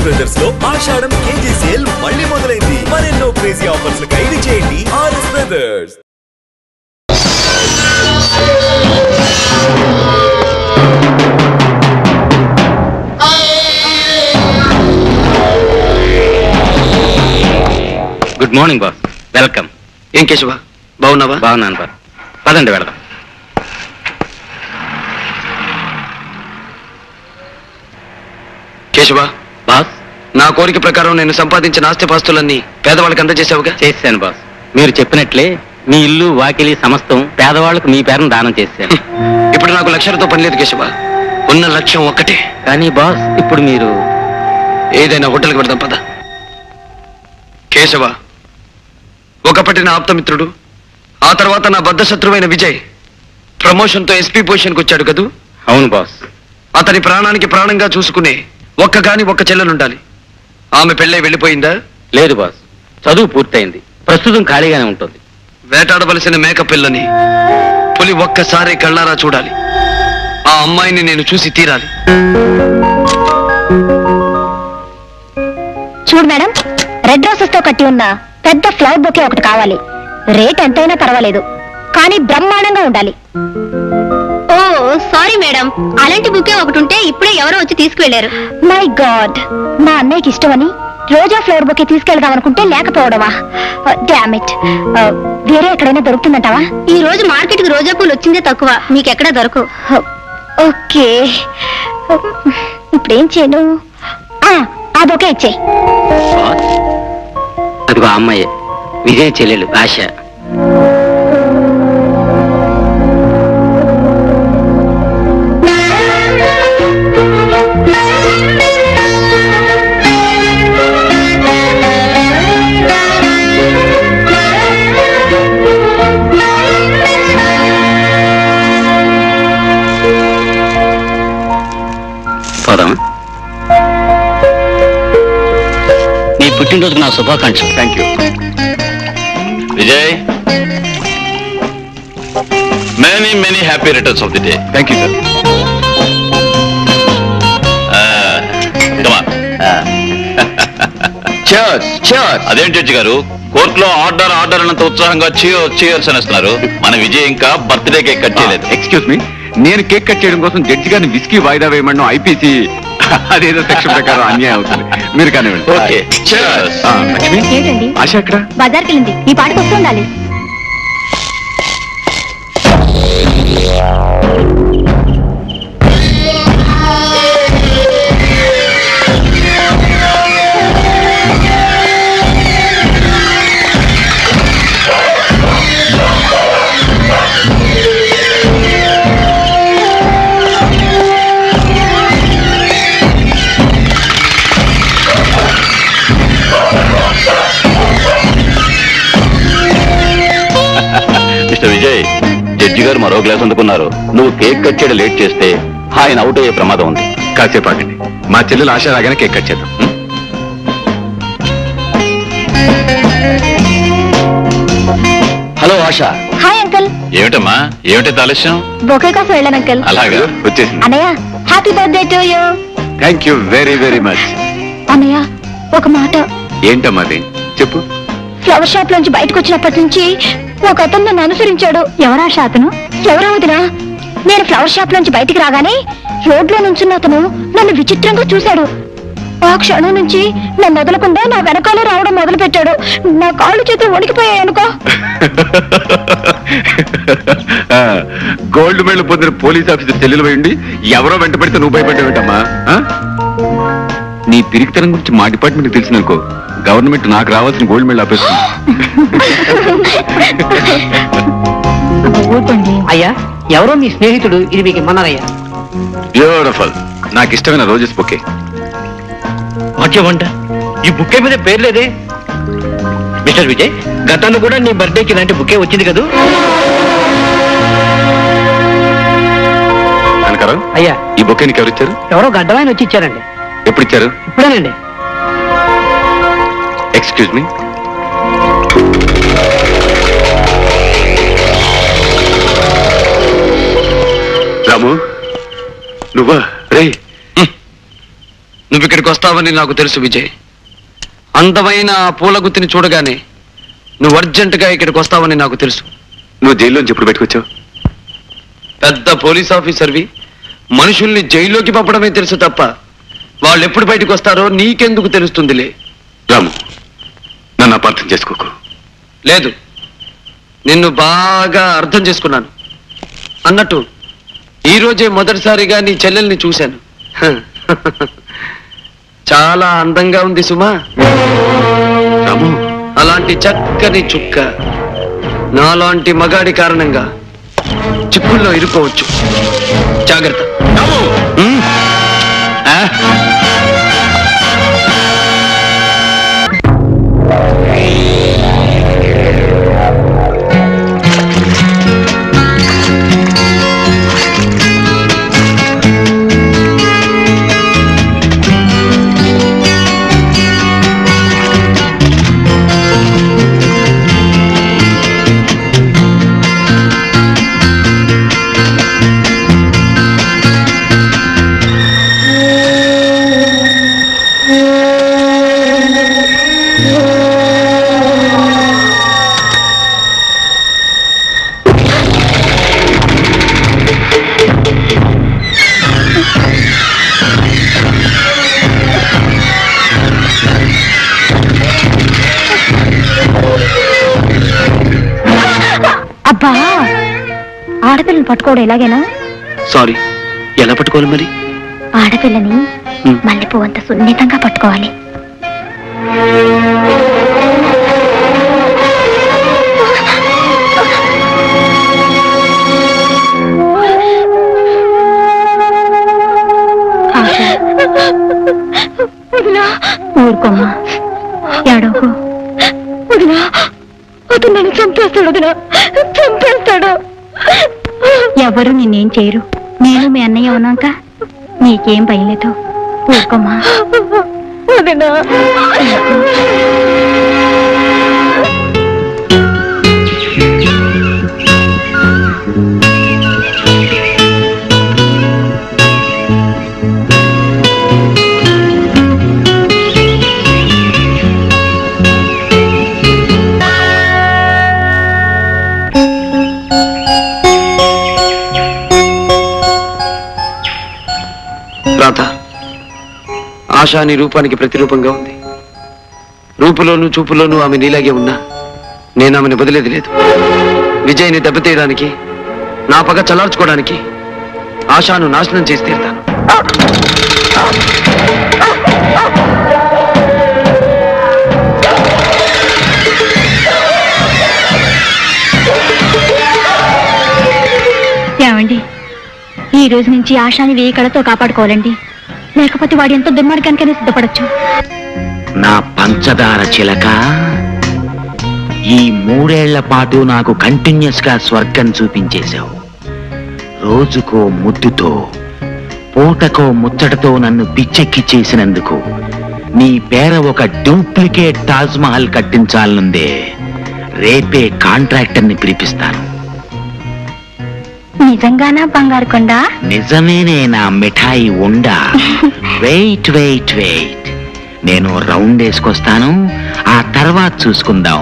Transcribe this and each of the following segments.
Brothers లో ఆషాఢం KG sale మళ్ళీ మొదలైంది. మరెన్నో క్రేజీ ఆఫర్స్ ఖైదీ చేయండి RS brothers. Good morning boss. Welcome. ఏం కేశవ, బాగున్నావా? బాగున్నాను బాస్. పదండి వెళదాం. కేశవ బాస్, నా కోరిక ప్రకారం నేను సంపాదించిన ఆస్తిపాస్తులన్నీ పేదవాళ్ళకి అందజేసావుగా? చేశాను బాస్. మీరు చెప్పినట్లే మీ ఇల్లు వాకిలి సమస్తం పేదవాళ్లకు మీ పేరును దానం చేశాను. ఇప్పుడు నాకు లక్ష్యాలతో పని లేదు కేశవ, ఉన్న లక్ష్యం ఒక్కటే. కానీ బాస్, ఇప్పుడు మీరు ఏదైనా హోటల్కి పెడదాం పద. కేశవ, ఒకప్పటి నా ఆప్తమిత్రుడు, ఆ తర్వాత నా బద్ధ శత్రువైన విజయ్ ప్రమోషన్తో ఎస్పీ పొజిషన్కి వచ్చాడు కదూ? అవును బాస్. అతని ప్రాణానికి ప్రాణంగా చూసుకునే ఒక్క చెల్లెలుండాలి. ఆమె పెళ్ళై వెళ్ళిపోయిందా? లేదు బాస్, చదువు పూర్తయింది, ప్రస్తుతం ఖాళీగానే ఉంటుంది. వేటాడవలసిన మేక పిల్లని పులి ఒక్కసారి కళ్ళారా చూడాలి. ఆ అమ్మాయిని నేను చూసి తీరాలి. చూడు మేడం, రెడ్ రోజెస్ తో కట్టి ఉన్న పెద్ద ఫ్లవర్ బొకే ఒకటి కావాలి. రేట్ ఎంతైనా పర్వాలేదు, కానీ బ్రహ్మాండంగా ఉండాలి. ఓ సారీ మేడం, అలాంటి బుకే ఒకటి ఉంటే ఇప్పుడే ఎవరో వచ్చి తీసుకువెళ్లారు. మై గాడ్, మా అన్నయ్యకి ఇష్టమని రోజా ఫ్లవర్ బొకే తీసుకెళ్దాం అనుకుంటే లేకపోవడమా? Damn it. వేరే ఎక్కడైనా దొరుకుతుందంటావా? ఈ రోజు మార్కెట్ కి రోజా పూలు వచ్చిందే తక్కువ, మీకెక్కడా దొరకవు. ఓకే, ఇప్పుడేం చేయను? ఆ బొకే ఇచ్చేయి. అదిగో అమ్మాయి, విజయ్ చెల్లెలు ఆశ. పోదాం. నీ పుట్టినరోజుకు నా శుభాకాంక్షలు. Thank you Vijay. Many many happy returns of the day. Thank you sir. అదేంటి జడ్జి గారు, కోర్టులో ఆర్డర్ అన్నంత ఉత్సాహంగా చీయర్స్ అనేస్తున్నారు. మన విజయ్ ఇంకా బర్త్డే కేక్ కట్ చేయలేదు. ఎక్స్క్యూజ్ మీ, నేను కేక్ కట్ చేయడం కోసం జడ్జి గారిని విస్కీ వాయిదా వేయమన్నా ఐపీసీ అదేదో సెక్షన్ ప్రకారం అన్యాయం అవుతుంది. మీరు కానివ్వండి. ఓకే, లక్ష్మి, ఏంటండి ఆశ అక్కడ బజార్కి వెళ్ళింది, ఈ పాటకు వస్తూ ఉండాలి. మిస్టర్ విజయ్, జడ్జి గారు మరో గ్లాస్ అందుకున్నారు. నువ్వు కేక్ కట్ చేయడం లేట్ చేస్తే ఆయన అవుట్ అయ్యే ప్రమాదం ఉంది. కాసేపు ఆగండి, మా చెల్లెలు ఆశ రాగానే కేక్ కట్ చేద్దాం. హలో ఆశ. Hi uncle. ఏమిటమ్మా, ఏమిటి ఆలస్యం? బొకే కోసం వెళ్ళాను అంకుల్. అలాగా, వచ్చేసింది. అన్నయ్య, happy birthday to you. Thank you very very much. అన్నయ్య, ఒక మాట. ఏంటమ్మా అది, చెప్పు. ఫ్లవర్ షాప్ నుంచి బయటకు వచ్చినప్పటి నుంచి ఒక అతను నన్ను అనుసరించాడు. ఎవరా అతను? ఎవరా వదినా? నేను ఫ్లవర్ షాప్ నుంచి బయటికి రాగానే రోడ్లో నుంచున్న అతను నన్ను విచిత్రంగా చూశాడు. ఆ క్షణం నుంచి నన్ను వదలకుండా నా వెనకాలే రావడం మొదలు పెట్టాడు. నా కాళ్ళు చేతులు వణికిపోయాయి అనుకో. గోల్డ్ మెడల్ పొందిన పోలీస్ ఆఫీసర్ చెల్లెలు పోయింది, ఎవరో వెంట పెడితే నువ్వు భయపడ్డావేంటమ్మా? నీ పిరికితనం గురించి మా డిపార్ట్మెంట్కి తెలిసిననుకో, గవర్నమెంట్ నాకు రావాల్సిన గోల్డ్ మెడల్ ఆపేస్తుంది. అయ్యా, ఎవరో మీ స్నేహితుడు ఇది మీకు ఇమ్మన్నారయ్యా. బ్యూటిఫుల్, నాకు ఇష్టమైన రోజెస్ బొకే. వాక్యమంట, ఈ బుక్కే మీద పేరు లేదే. మిస్టర్ విజయ్, గతంలో కూడా నీ బర్త్డేకి ఇలాంటి బుక్కే వచ్చింది కదూ? కనకరావు, అయ్యా, ఈ బొకే నీకు ఎవరు ఇచ్చారు? ఎవరో గడ్డవాయన వచ్చి ఇచ్చారండి. ఎప్పుడు ఇచ్చారు? ఇప్పుడేనండి. ఎక్స్క్యూజ్ మీ, రాము, నువ్వా? రే, నువ్వు ఇక్కడికి వస్తావని నాకు తెలుసు విజయ్. అందమైన ఆ పూల గుత్తిని చూడగానే నువ్వు అర్జెంటుగా ఇక్కడికి వస్తావని నాకు తెలుసు. నువ్వు జైల్లోంచి ఎప్పుడు బయటకు పెద్ద పోలీస్ ఆఫీసర్వి, మనుషుల్ని జైల్లోకి పంపడమే తెలుసు తప్ప వాళ్ళు ఎప్పుడు బయటకు వస్తారో నీకెందుకు తెలుస్తుందిలే. రాము, నన్ను అపార్థం చేసుకోకు. లేదు, నిన్ను బాగా అర్థం చేసుకున్నాను. అన్నట్టు ఈరోజే మొదటిసారిగా నీ చెల్లెల్ని చూశాను. చాలా అందంగా ఉంది సుమా. రాము, అలాంటి చక్కని చుక్క నాలాంటి మగాడి కారణంగా చిక్కుల్లో ఇరుకోవచ్చు. జాగ్రత్త. అబ్బా, ఆడపిల్లని పట్టుకోవడం ఎలాగైనా? సారీ, ఎలా పట్టుకోవాలి మరి? ఆడపిల్లని మల్లెపూ అంత సున్నితంగా పట్టుకోవాలి. ఊరుకోమ్మా, ఏడోకు. వదినా, అతను నన్ను చంపేస్తాడు. వదినా, చంపేస్తాడు. ఎవరు నిన్నేం చేయరు. నేను మీ అన్నయ్య ఉన్నాక నీకేం భయం లేదు. ఊరుకోమ్మా. వదినా, రాధ, ఆశా నీ రూపానికి ప్రతిరూపంగా ఉంది. రూపులోనూ చూపులోనూ ఆమె నీలాగే ఉన్నా నేను ఆమెను వదిలేది లేదు. విజయ్ని దెబ్బతీయడానికి, నా పగ చల్లార్చుకోవడానికి ఆశాను నాశనం చేసి తీరుతాను. ఏమండి, ఈ రోజు నుంచి ఆశాని వేయి కళతో కాపాడుకోవాలండి. లేకపోతే వాడు ఎంతో దుర్మార్గానికైనా సిద్ధపడచ్చు. నా పంచదార చిలక, ఈ 3 ఏళ్ల పాటు నాకు కంటిన్యూస్ గా స్వర్గం చూపించేశావు. రోజుకో ముద్దుతో, పూటకో ముచ్చటతో నన్ను పిచ్చెక్కి చేసినందుకు నీ పేర ఒక డూప్లికేట్ తాజ్ మహల్ కట్టించాలనుందే. రేపే కాంట్రాక్టర్ని పిలిపిస్తాను. నిజంగానా బంగారు కొండ? నిజమేనే నా మిఠాయి ఉండా. వెయిట్ వెయిట్ వెయిట్, నేను రౌండ్ వేసుకొస్తాను, ఆ తర్వాత చూసుకుందాం.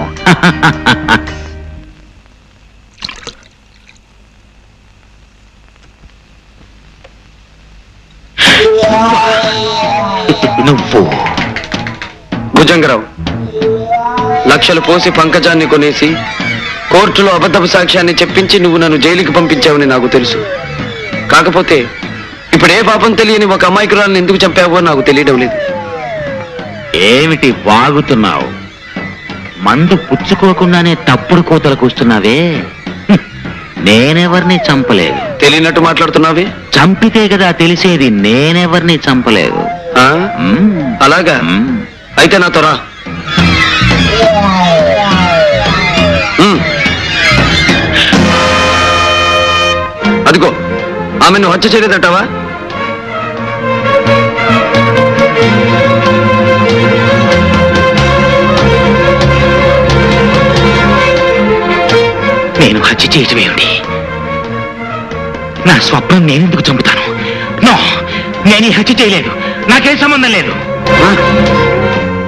నువ్వు భుజంగరావు, లక్షలు పోసి పంకజాన్ని కొనేసి కోర్టులో అబద్ధపు సాక్ష్యాన్ని చెప్పించి నువ్వు నన్ను జైలుకి పంపించావని నాకు తెలుసు. కాకపోతే ఇప్పుడు ఏ పాపం తెలియని ఒక అమాయకురాలను ఎందుకు చంపావో నాకు తెలియడం లేదు. ఏమిటి వాగుతున్నావు? మందు పుచ్చుకోకుండానే తప్పుడు కోతలు కూస్తున్నావే. నేనెవరిని చంపలేదు. తెలియనట్టు మాట్లాడుతున్నావే. చంపితే కదా తెలిసేది. నేనెవరిని చంపలేదు. అలాగా? అయితే నాతో రా. అదిగో ఆమెను హత్య చేయలేదంటావా? నేను హత్య చేయటమేమిటి? నా స్వప్నం నేనెందుకు చంపుతాను? నో, నేను ఈ హత్య చేయలేదు. నాకేం సంబంధం లేదు.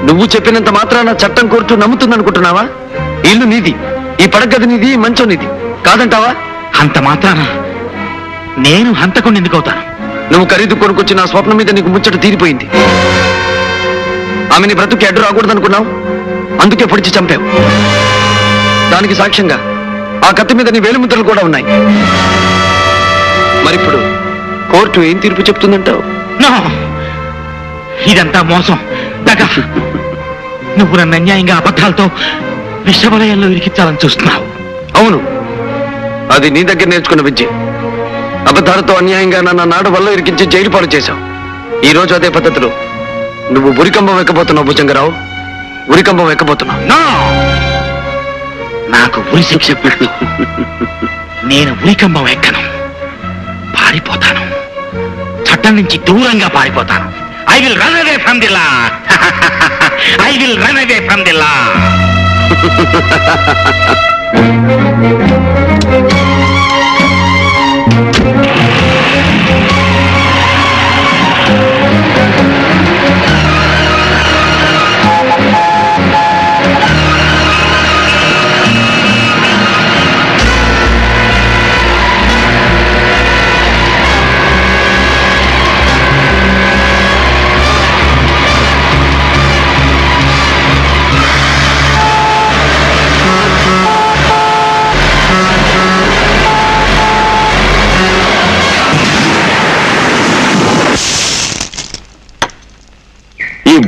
నువ్వు చెప్పినంత మాత్రాన చట్టం కోర్టు నమ్ముతుందనుకుంటున్నావా? ఇల్లు నీది, ఈ పడగది నీది, మంచం నీది కాదంటావా? అంత మాత్రాన నేను హంతకుండా ఎందుకు అవుతాను? నువ్వు ఖరీదు కొనుక్కొచ్చిన ఆ స్వప్నం మీద నీకు ముచ్చట తీరిపోయింది. ఆమెని బ్రతుకి అడ్డు రాకూడదనుకున్నావు, అందుకే పొడిచి చంపావు. దానికి సాక్ష్యంగా ఆ కత్తి మీద నీ వేలిముద్రలు కూడా ఉన్నాయి. మరిప్పుడు కోర్టు ఏం తీర్పు చెప్తుందంటావు? ఇదంతా మోసం, దగా. నువ్వు నన్ను అన్యాయంగా అబద్ధాలతో విషవలయంలో ఇరికించాలని చూస్తున్నావు. అవును, అది నీ దగ్గర నేర్చుకున్న విద్య. అబద్ధాలతో అన్యాయంగా నన్ను నాడు వల్ల ఇరికించి జైలు పాలు చేశావు. ఈ రోజు అదే పద్ధతిలో నువ్వు ఉరికంబం ఎక్కబోతున్నావు భుజంగరావు, ఉరికంబం ఎక్కబోతున్నావు. నాకు ఉరి శిక్ష పెట్టు. నేను ఉరికంబం ఎక్కను, పారిపోతాను. చట్టం నుంచి దూరంగా పారిపోతాను. I will run away from the law. I will run away from the law.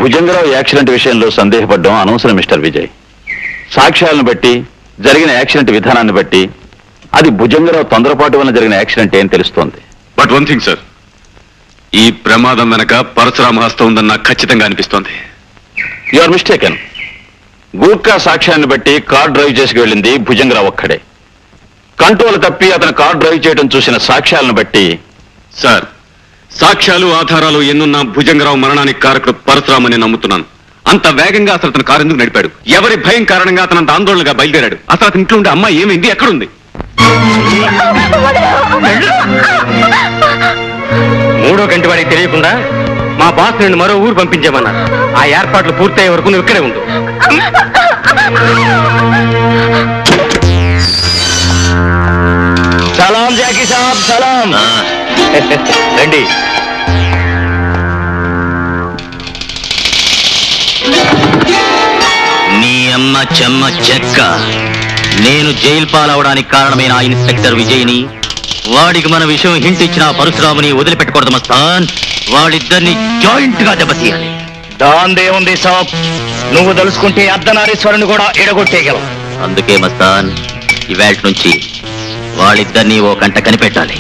Bhujanga Rao accident విషయంలో సందేహపడ్డం అనవసరం మిస్టర్ విజయ్. సాక్ష్యాలను బట్టి, జరిగిన యాక్సిడెంట్ విధానాన్ని బట్టి అది భుజంగరావు తొందరపాటు వల్ల జరిగిన యాక్సిడెంట్ ఏం తెలుస్తోంది. బట్ వన్ థింగ్ సార్, ఈ ప్రమాదం వెనక పరశురామ హస్తం ఉందని నాకు ఖచ్చితంగా అనిపిస్తోంది. You are mistaken. గూర్ఖా సాక్ష్యాన్ని బట్టి కార్ డ్రైవ్ చేసుకు వెళ్ళింది భుజంగరావు ఒక్కడే. కంట్రోల్ తప్పి అతను కార్ డ్రైవ్ చేయడం చూసిన సాక్ష్యాలను బట్టి సార్, సాక్ష్యాలు ఆధారాలు ఎన్నున్నా భుజంగరావు మరణానికి కారకుడు పరశురామని నమ్ముతున్నాను. అంత వేగంగా అసలు అతను కారు ఎందుకు నడిపాడు? ఎవరి భయం కారణంగా అతను అంత ఆందోళనగా బయలుదేరాడు? అసలు అతని ఇంట్లో ఉండే అమ్మాయి ఏమైంది, ఎక్కడుంది? మూడో గంట వాడికి తెలియకుండా మా బాస్ నిన్ను మరో ఊరు పంపించామన్నారు. ఆ ఏర్పాట్లు పూర్తయ్యే వరకు నువ్వు ఇక్కడే ఉండు. సలాం జాకీ సాబ్, సలాం. రండి. నీ అమ్మ చెమ్మ చెక్క. నేను జైలు పాలవడానికి కారణమైన ఆ ఇన్స్పెక్టర్ విజయ్ని, వాడికి మన విషయం హింట్ ఇచ్చిన పరశురాముని వదిలిపెట్టకూడదు మస్తాన్. వాళ్ళిద్దరిని జాయింట్ గా దెబ్బతీయాలి. దాందే ఉంది సాబ్, నువ్వు తలుసుకుంటే అర్ధనారీశ్వరుని కూడా ఎడగొట్టేయగలవు. అందుకే మస్తాన్, ఇవాళ నుంచి వాళ్ళిద్దరినీ ఓ కంట కనిపెట్టాలి.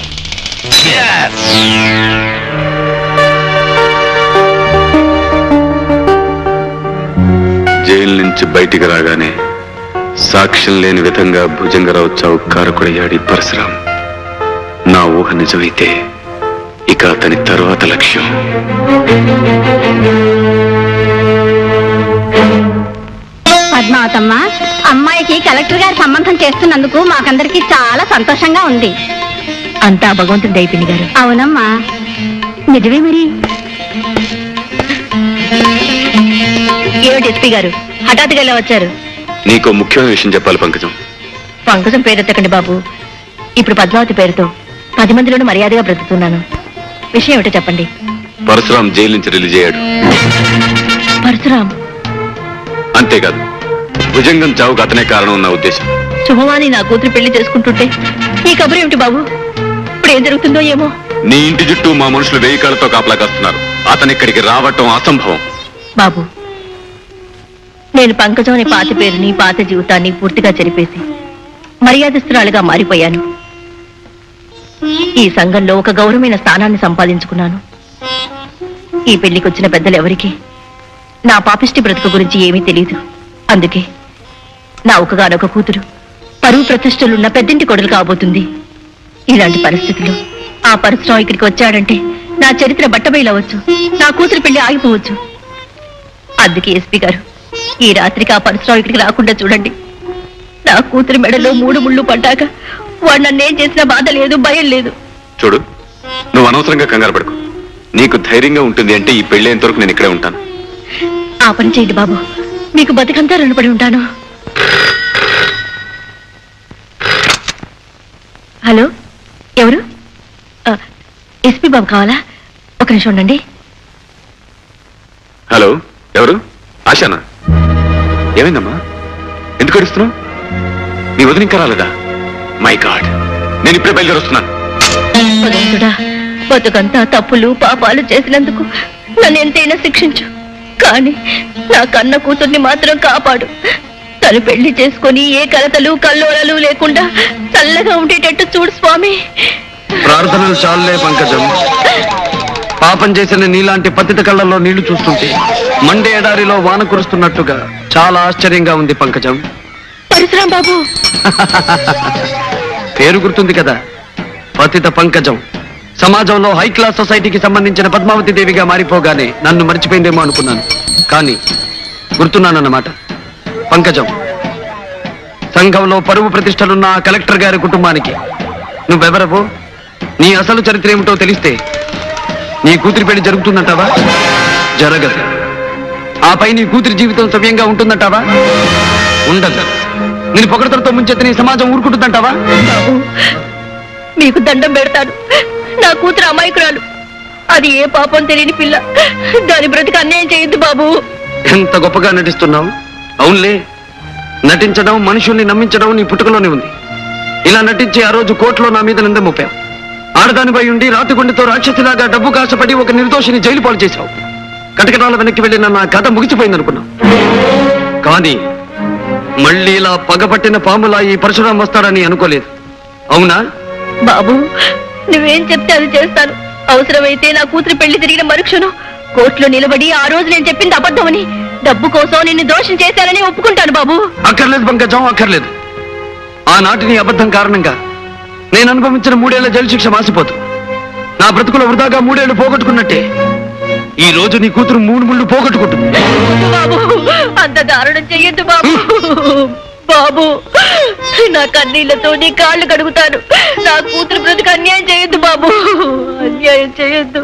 జైలు నుంచి బయటికి రాగానే సాక్ష్యం లేని విధంగా భుజంగరావు చావు కారకుడయ్యాడు పరశురాం. నా ఊహ నిజమైతే ఇక అతని తరువాత లక్ష్యం పద్మావతమ్మ, అమ్మాయికి కలెక్టర్ గారి సంబంధం చేస్తున్నందుకు మాకందరికి చాలా సంతోషంగా ఉంది. అంతా భగవంతుడి దయపిని గారు. అవునమ్మా, నిజమే. మరి ఏమిటి ఎస్పీ గారు హఠాత్తుగా ఎలా వచ్చారు? నీకు ముఖ్యమైన విషయం చెప్పాలి పంకజం. పంకజం పేరెత్తకండి బాబు. ఇప్పుడు పద్మావతి పేరుతో 10 మందిలోనూ మర్యాదగా బ్రతుకుతున్నాను. విషయం ఏమిటో చెప్పండి. పరశురాం జైలు నుంచి రిలీజ్ అయ్యాడు. పరశురాం? అంతేకాదు, భుజంగం చావుకు అతనే కారణం ఉన్న ఉద్దేశం. శుభవాణి నా కూతురు పెళ్లి చేసుకుంటుంటే ఈ కబురు ఏమిటి బాబు? ఇప్పుడు ఏం జరుగుతుందో ఏమో. నీ ఇంటి చుట్టూ మా మనుషులు 1000 కాళ్ళతో కాపలా కాస్తున్నారు. అతను ఇక్కడికి రావటం అసంభవం. బాబు, నేను పంకజం అనే పాత పేరుని, పాత జీవితాన్ని పూర్తిగా చెరిపేసి మర్యాదస్తురాలుగా మారిపోయాను. ఈ సంఘంలో ఒక గౌరవమైన స్థానాన్ని సంపాదించుకున్నాను. ఈ పెళ్లికి వచ్చిన పెద్దలు ఎవరికి నా పాపిష్టి బ్రతుకు గురించి ఏమీ తెలియదు. అందుకే నా ఒకగానొక కూతురు పరువు ప్రతిష్టలున్న పెద్దింటి కొడలు కాబోతుంది. ఇలాంటి పరిస్థితుల్లో ఆ పరశురాం ఇక్కడికి వచ్చాడంటే నా చరిత్ర బట్టబయలవచ్చు, నా కూతురు పెళ్లి ఆగిపోవచ్చు. అందుకే ఎస్పీ గారు, ఈ రాత్రికి ఆ పరశురాం ఇక్కడికి రాకుండా చూడండి. నా కూతురు మెడలో 3 ముళ్ళు పడ్డాక వాడు నన్నేం చేసినా బాధ లేదు, భయం లేదు. చూడు, నువ్వు అనవసరంగా కంగారు పడుకో. నీకు ధైర్యంగా ఉంటుంది అంటే ఈ పెళ్లి అయ్యేంతవరకు నేను ఇక్కడే ఉంటాను. ఆ పని చేయండి బాబు, మీకు బతికంతా రుణపడి ఉంటాను. హలో, ఎవరు? ఎస్పీ బాబు కావాలా? ఒక నిమిషం ఉండండి. హలో, ఎవరు? ఆశానా? ఏమైందమ్మా, ఎందుకు అడుస్తున్నావు? నీ వదిన ఇంకా రాలేదా? మై గాడ్, నేను ఇప్పుడే బయలుదేరొస్తున్నాను. భగవంతుడా, బతుకంతా తప్పులు పాపాలు చేసినందుకు నన్ను ఎంతైనా శిక్షించు, కానీ నా కన్న కూతుర్ని మాత్రం కాపాడు. తను పెళ్లి చేసుకుని ఏ కలతలు కల్లోలలు లేకుండా చల్లగా ఉండేటట్టు చూడు స్వామి. ప్రార్థనలు చాలులే పంకజం. పాపం చేసిన నీలాంటి పతిత కళ్ళల్లో నీళ్లు చూస్తుంటే మండే ఎడారిలో వాన కురుస్తున్నట్టుగా చాలా ఆశ్చర్యంగా ఉంది పంకజం. పరశురాం బాబు పేరు గుర్తుంది కదా, పతిత పంకజం. సమాజంలో హై క్లాస్ సొసైటీకి సంబంధించిన పద్మావతి దేవిగా మారిపోగానే నన్ను మర్చిపోయిందేమో అనుకున్నాను, కానీ గుర్తున్నానన్నమాట. పంకజం, సంఘంలో పరువు ప్రతిష్టలున్న ఆ కలెక్టర్ గారి కుటుంబానికి నువ్వెవరవో, నీ అసలు చరిత్ర ఏమిటో తెలిస్తే నీ కూతురి పెళ్లి జరుగుతుందంటావా? జరగదు. ఆపై నీ కూతురి జీవితం సవ్యంగా ఉంటుందంటావా? ఉండదు. నేను పొగడతలతో ముంచెత్తి నీ సమాజం ఊరుకుంటుందంటావా? బాబు, మీకు దండం పెడతాడు. నా కూతురు అమాయకురాలు, అది ఏ పాపం తెలియని పిల్ల. దాని బ్రతికి అన్యాయం చేయొద్దు బాబు. ఎంత గొప్పగా నటిస్తున్నావు. అవునులే, నటించడం, మనుషుల్ని నమ్మించడం నీ పుట్టుకలోనే ఉంది. ఇలా నటించి ఆ రోజు కోర్టులో నా మీద నింద మోపావు. ఆడదానిపై ఉండి రాతిగుండితో రాక్షసిలాగా డబ్బు కాసపడి ఒక నిర్దోషిని జైలు పాలు చేశావు. కటకటాల వెనక్కి వెళ్ళిన నా కథ ముగిసిపోయిందనుకున్నావు, కానీ మళ్ళీ ఇలా పగపట్టిన పాములా ఈ పరశురాం వస్తాడని అనుకోలేదు. అవునా? బాబు, నువ్వేం చెప్తే అది చేస్తాను. అవసరమైతే నా కూతురు పెళ్లి జరిగిన మరుక్షణం కోర్టులో నిలబడి ఆ రోజు నేను చెప్పింది అబద్ధమని, డబ్బు కోసం నిన్ను దోషం చేశానని ఒప్పుకుంటాను బాబు. అక్కర్లేదు పంకజం, అక్కర్లేదు. ఆనాటి నీ అబద్ధం కారణంగా నేను అనుభవించిన 3 ఏళ్ల జైలు శిక్ష మాసిపోతు. నా బ్రతుకులో వృధాగా 3 ఏళ్లు పోగొట్టుకున్నట్టే ఈ రోజు నీ కూతురు 3 ముళ్ళు పోగొట్టుకుంటుంది. బాబు, అంత దారుణం చెయ్యొద్దు బాబు. బాబు, నా కన్నీళ్లతో నీ కాళ్ళు కడుగుతాను. నా కూతురు బ్రతుకు అన్యాయం చేయొద్దు బాబు, అన్యాయం చేయొద్దు.